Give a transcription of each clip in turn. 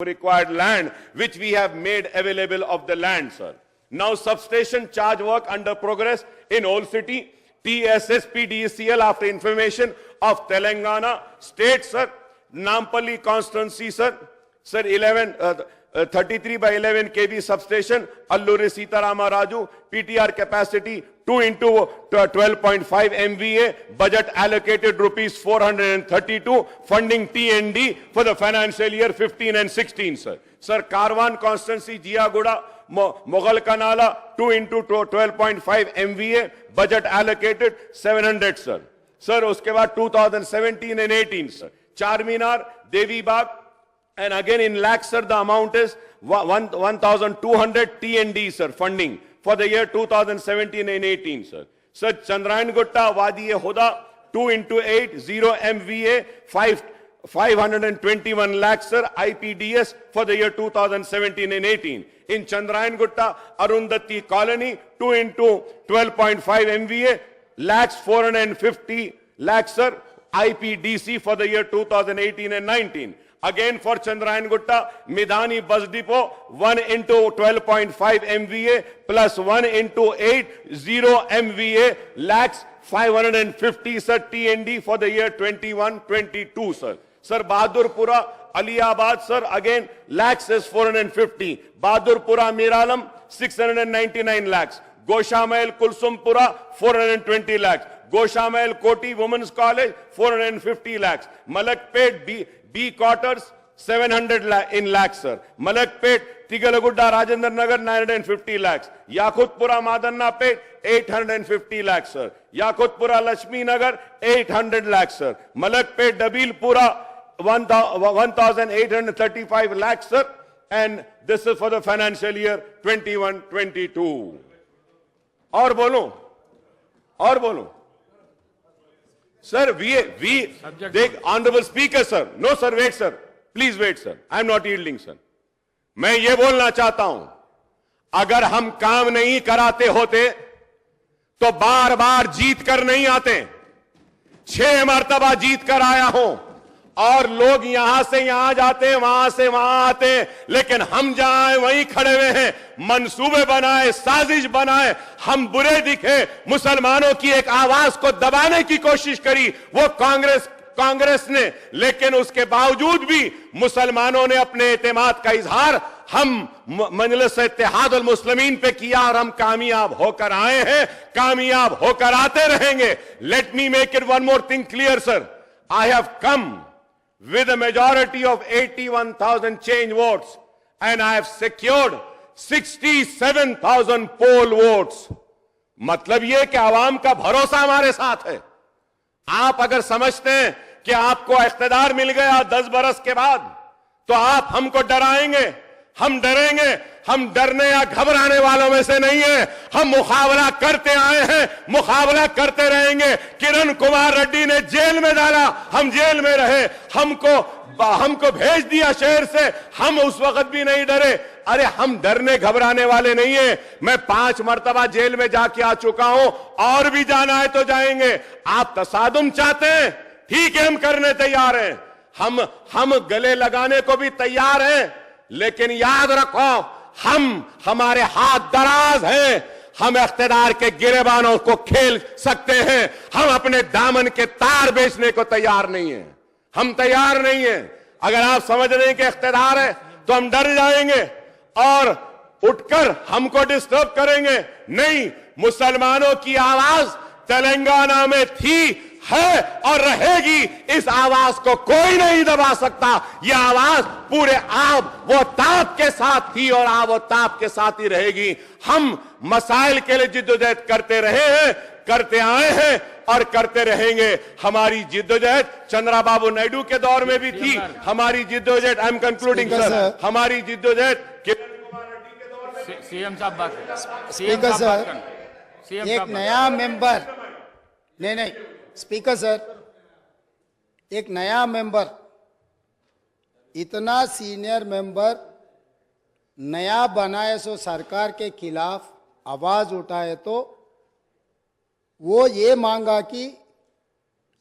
required land, which we have made available of the land, sir. Now substation charge work under progress in Old City, TSSPDCL after information of Telangana State, sir. Nampally constituency, sir. Sir, 33 by 11 kV substation, Alluri Sitarama Raju, PTR capacity 2 into 12.5 MVA, budget allocated rupees 432, funding TND for the financial year 15 and 16, sir. Sir, Karwan constituency, Jiaguda, Mughal Kanala, 2 into 12.5 MVA, budget allocated 700, sir. Sir, uske baad 2017 and 18, sir. Charminar, Devi Bagh, and again in lakhs, sir, the amount is 1,200 TND, sir, funding for the year 2017 and 18, sir. Sir, Chandrayan Gutta, Wadi-e-Huda, 2 into 8, 0 MVA, 521 lakhs, sir, IPDS for the year 2017 and 18. In Chandrayan Gutta, Arundhati Colony, 2 into 12.5 MVA, lakhs 450 lakhs, sir, IPDC for the year 2018 and 19. Again for Chandrayan Gutta, Midhani Bus Depot, 1 into 12.5 MVA plus 1 into 8, 0 MVA, lakhs 550, sir, TND for the year 21-22, sir. Sir, Bahadurpura, Aliabad, sir, again, lakhs is 450. Bahadurpura, Miralam, 699 lakhs. Goshamayal, Kulsumpura, 420 lakhs. Goshamayal, Koti Women's College, 450 lakhs. Malakpet, B quarters, 700 in lakhs, sir. Malakpet, Tigalagudda, Rajendra Nagar, 950 lakhs. Yakutpura, Madanna Pet, 850 lakhs, sir. Yakutpura, Lakshmi Nagar, 800 lakhs, sir. Malakpet, Dabilpura, 1,835 lakhs, sir. And this is for the financial year 21-22. और बोलूं? Sir, Honorable Speaker, sir. No, sir, wait, sir. Please wait, sir. I am not yielding, sir. मैं ये बोलना चाहता हूं, अगर हम काम नहीं कराते होते, तो बार बार जीत कर नहीं आते। 6 मर्तबा जीत कर आया हूं, और लोग यहां से यहां जाते, वहां से वहां आते, लेकिन हम जहां वहीं खड़े हुए हैं। मंसूबे बनाए, साजिश बनाए, हम बुरे दिखे, मुसलमानों की एक आवाज को दबाने की कोशिश करी, वो कांग्रेस ने, लेकिन उसके बावजूद भी मुसलमानों ने अपने एतमाद का इजहार हम मजलिस इत्तेहाद अल मुस्लिमीन पे किया, और हम कामयाब होकर आए हैं, कामयाब होकर आते रहेंगे। Let me make it one more thing clear, sir. I have come with a majority of 81,000 change votes, and I have secured 67,000 poll votes. मतलब ये कि आवाम का भरोसा हमारे साथ है. आप अगर समझते हैं कि आपको इख्तिदार मिल गया 10 बरस के बाद, तो आप हमको डराएंगे. हम डरेंगे? हम डरने या घबराने वालों में से नहीं है. हम मुकाबला करते आए हैं, मुकाबला करते रहेंगे. किरण कुमार रेड्डी ने जेल में डाला, हम जेल में रहे. हमको भेज दिया शहर से, हम उस वक्त भी नहीं डरे. अरे हम डरने घबराने वाले नहीं है. मैं 5 मर्तबा जेल में जाके आ चुका हूं, और भी जाना है तो जाएंगे. आप तसादुम चाहते हैं, ठीक है, हम करने तैयार हैं. हम गले लगाने को भी तैयार हैं, लेकिन याद रखो, हमारे हाथ दराज हैं. हम इख्तिदार के गिरेबानों को खेल सकते हैं. हम अपने दामन के तार बेचने को तैयार नहीं हैं. हम तैयार नहीं हैं. अगर आप समझ रहे हैं कि इख्तिदार है, तो हम डर जाएंगे और उठकर हमको डिस्टर्ब करेंगे. नहीं, मुसलमानों की आवाज तेलंगाना में थी, है और रहेगी. इस आवाज को कोई नहीं दबा सकता. यह आवाज पूरे वो ताप के साथ थी, और वो ताप के साथ ही रहेगी. हम मसाइल के लिए जिद्दोजहद करते रहे हैं, करते आए हैं और करते रहेंगे. हमारी जिद्दोजहद चंद्रबाबू नायडू के दौर में भी थी. हमारी जिद्दोजहद, आई एम कंक्लूडिंग सर, हमारी जिद्दोजहद किरण कुमार रेड्डी के दौर में. सीएम साहब बात, स्पीकर सर, एक नया मेंबर, नहीं स्पीकर सर, एक नया मेंबर, इतना सीनियर मेंबर नया बनाए सो सरकार के खिलाफ आवाज उठाए, तो वो ये मांगा कि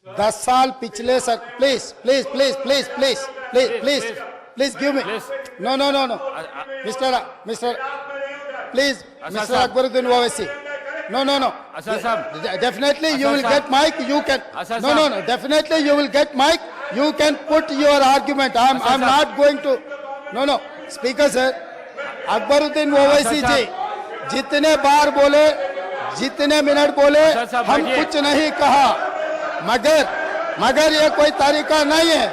10 साल पिछले sir, please give me No, no, no, no. Mr. Please, Asad Mr. sahab. Akbaruddin Owaisi. No, no, no. Asad sahab. Definitely you Asad will sahab. get mic. You can. Asad No, no, sahab. no. Definitely you will get mic. You can put your argument. I'm sahab. not going to. No, no. Speaker sir, Akbaruddin Owaisi Asad जी जितने बार बोले, जितने minute बोले, असद साहब, हम बैठिए। कुछ नहीं कहा, मगर ये कोई तरीका नहीं है।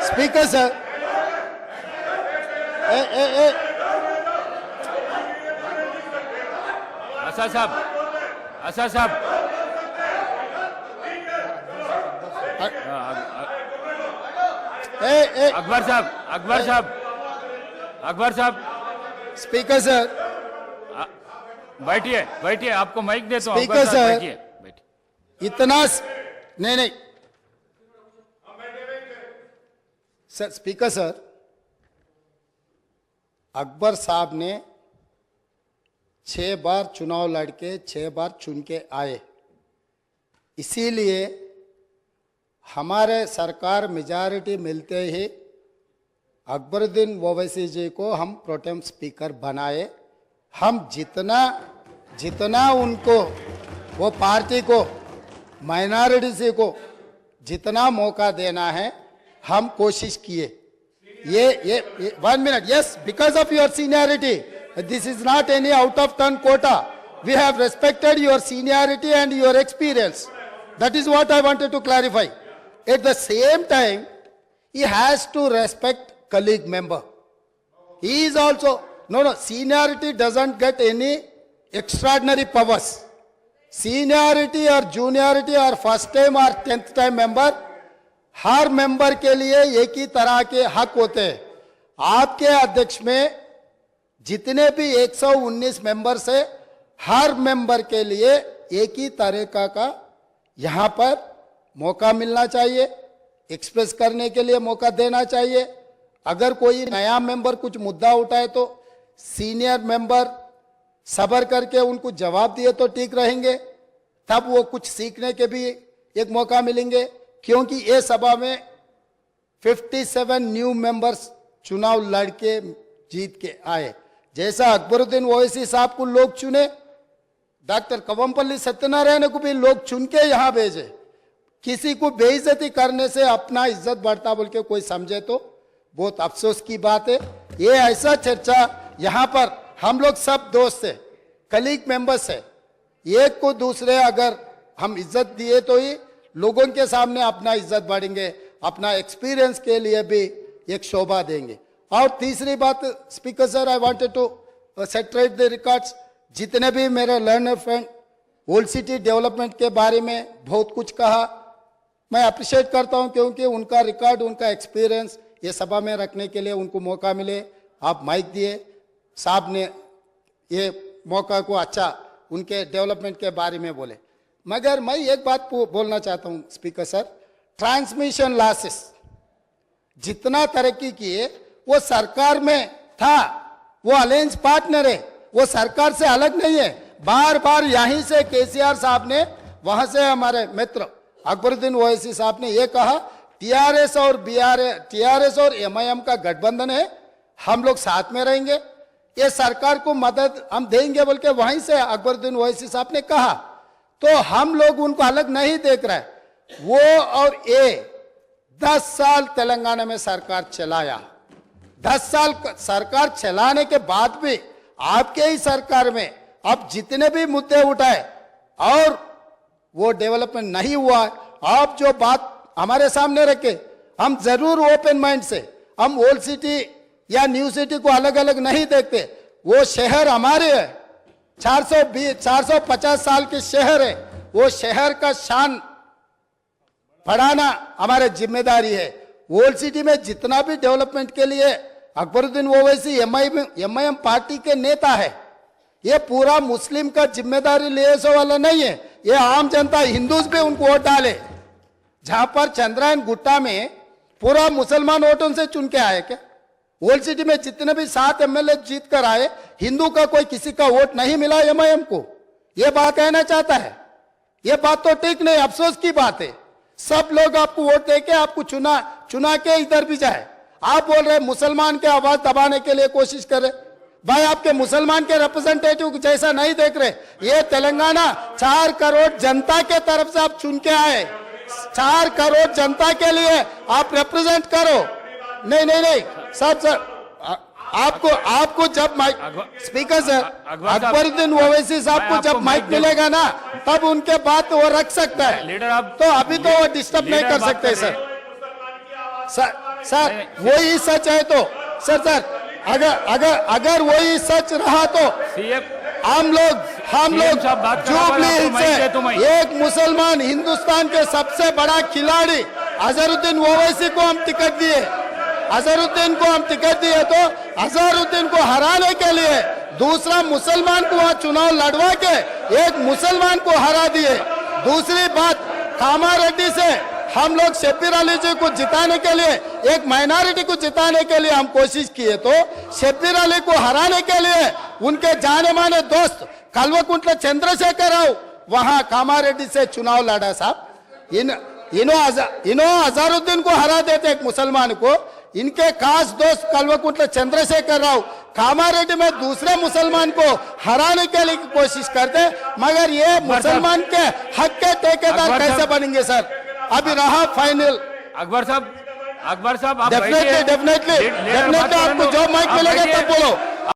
स्पीकर सर, असद साहब, असद साहब, अकबर साहब, अकबर साहब, अकबर साहब, स्पीकर सर, बैठिए, बैठिए, आपको माइक देता हूँ। स्पीकर अकबर साहब, सर। बैठिए, बैठिए। इतना नहीं सर, स्पीकर सर, अकबर साहब ने 6 बार चुनाव लड़के 6 बार चुन के आए, इसीलिए हमारे सरकार मेजॉरिटी मिलते ही अकबरुद्दीन ओवैसी जी को हम प्रोटेम स्पीकर बनाए। हम जितना उनको, वो पार्टी को, माइनॉरिटी को जितना मौका देना है हम कोशिश किए। ये 1 minute, yes, because of your seniority, this is not any out of turn quota, we have respected your seniority and your experience, that is what I wanted to clarify. At the same time, he has to respect colleague member. He is also, no, seniority doesn't get any extraordinary powers. Seniority or juniority or first time or 10th time member, her member के लिए एक ही तरह के हक होते हैं। आपके अध्यक्ष में जितने भी 119 मेंबर्स है, हर मेंबर के लिए एक ही तरीका का यहाँ पर मौका मिलना चाहिए, एक्सप्रेस करने के लिए मौका देना चाहिए। अगर कोई नया मेंबर कुछ मुद्दा उठाए तो सीनियर मेंबर सब्र करके उनको जवाब दिए तो ठीक रहेंगे, तब वो कुछ सीखने के भी एक मौका मिलेंगे। क्योंकि ये सभा में 57 न्यू मेंबर्स चुनाव लड़के जीत के आए। जैसा अकबरुद्दीन ओवैसी साहब को लोग चुने, डॉक्टर कवंपल्ली सत्यनारायण को भी लोग चुन के यहां भेजे। किसी को बेइज्जती करने से अपना इज्जत बढ़ता बोल के कोई समझे तो बहुत अफसोस की बात है। ये ऐसा चर्चा यहां पर हम लोग सब दोस्त है, कलीग मेंबर्स है, एक को दूसरे अगर हम इज्जत दिए तो ही लोगों के सामने अपना इज्जत बढ़ेंगे, अपना एक्सपीरियंस के लिए भी एक शोभा देंगे। और तीसरी बात speaker sir, I wanted to reiterate the records. जितने भी मेरे learned friend old city development के बारे में बहुत कुछ कहा, मैं अप्रिशिएट करता हूं, क्योंकि उनका रिकॉर्ड, उनका एक्सपीरियंस ये सभा में रखने के लिए उनको मौका मिले। आप माइक दिए, साहब ने ये मौका को अच्छा उनके डेवलपमेंट के बारे में बोले। मगर मैं एक बात बोलना चाहता हूं स्पीकर सर, ट्रांसमिशन लॉसेस जितना तरक्की किए वो सरकार में था, वो अलायंस पार्टनर है, वो सरकार से अलग नहीं है। बार बार यहीं से केसीआर साहब ने, वहां से हमारे मित्र अकबरुद्दीन ओवैसी साहब ने ये कहा, टीआरएस और एमआईएम का गठबंधन है, हम लोग साथ में रहेंगे, ये सरकार को मदद हम देंगे बोल के वहीं से अकबरुद्दीन ओवैसी साहब ने कहा। तो हम लोग उनको अलग नहीं देख रहे। वो और ये 10 साल तेलंगाना में सरकार चलाया, 10 साल सरकार चलाने के बाद भी आपके ही सरकार में अब जितने भी मुद्दे उठाए और वो डेवलपमेंट नहीं हुआ। आप जो बात हमारे सामने रखे, हम जरूर ओपन माइंड से, हम ओल्ड सिटी या न्यू सिटी को अलग अलग नहीं देखते। वो शहर हमारे है, 450 साल के शहर है, वो शहर का शान बढ़ाना हमारी जिम्मेदारी है। ओल्ड सिटी में जितना भी डेवलपमेंट के लिए अकबरुद्दीन ओवैसी एमआईएम पार्टी के नेता है, ये पूरा मुस्लिम का जिम्मेदारी ले वाला नहीं है, ये आम जनता हिंदूज भी उनको वोट डाले। जहां पर चंद्रायन गुट्टा में पूरा मुसलमान वोटों से चुन के आए क्या? ओल्ड सिटी में जितने भी 7 एमएलए जीत कर आए, हिंदू का कोई किसी का वोट नहीं मिला एमआईएम को। यह बात कहना चाहता है, यह बात तो ठीक नहीं, अफसोस की बात है। सब लोग आपको वोट देके आपको चुना के इधर भी जाए, आप बोल रहे मुसलमान के आवाज दबाने के लिए कोशिश कर रहे। भाई आपके मुसलमान के रिप्रेजेंटेटिव जैसा नहीं देख रहे। ये तेलंगाना 4 करोड़ जनता के तरफ से आप चुन के आए, 4 करोड़ जनता के लिए आप रिप्रेजेंट करो। नहीं नहीं नहीं सर आपको जब mike speaker sir Akbaruddin Owaisi sahab को जब माइक मिलेगा ना तब उनके बात वो रख सकता है। लीडर आप तो अभी तो वो डिस्टर्ब नहीं कर सकते सर वही सच है तो सर अगर वही सच रहा तो हम लोग जुबली हिल्स से एक मुसलमान हिंदुस्तान के सबसे बड़ा खिलाड़ी अजहरुद्दीन ओवैसी को हम टिकट दिए, अजहरुद्दीन को हम टिकट दिए तो अजहरुद्दीन को हराने के लिए दूसरा मुसलमान को वहां चुनाव लड़वा के एक मुसलमान को हरा दिए। दूसरी बात कामारेड्डी से हम लोग शब्बीर अली जी को जिताने के लिए, एक माइनॉरिटी को जिताने के लिए हम कोशिश किए तो शब्बीर अली को हराने के लिए उनके जाने माने दोस्त कल्वकुंट्ला चंद्रशेखर राव वहां कामारेड्डी से चुनाव लड़ा साहब। इन्हों अजहरुद्दीन को हरा देते एक मुसलमान को, इनके खास दोस्त कल्वकुंट्ला चंद्रशेखर राव कामारेड्डी में दूसरे मुसलमान को हराने के लिए कोशिश करते, मगर ये मुसलमान के हक के ठेकेदार कैसे बनेंगे सर। अभी रहा फाइनल। अकबर साहब आप डेफिनेटली आपको जो माइक मिलेगा तब बोलो।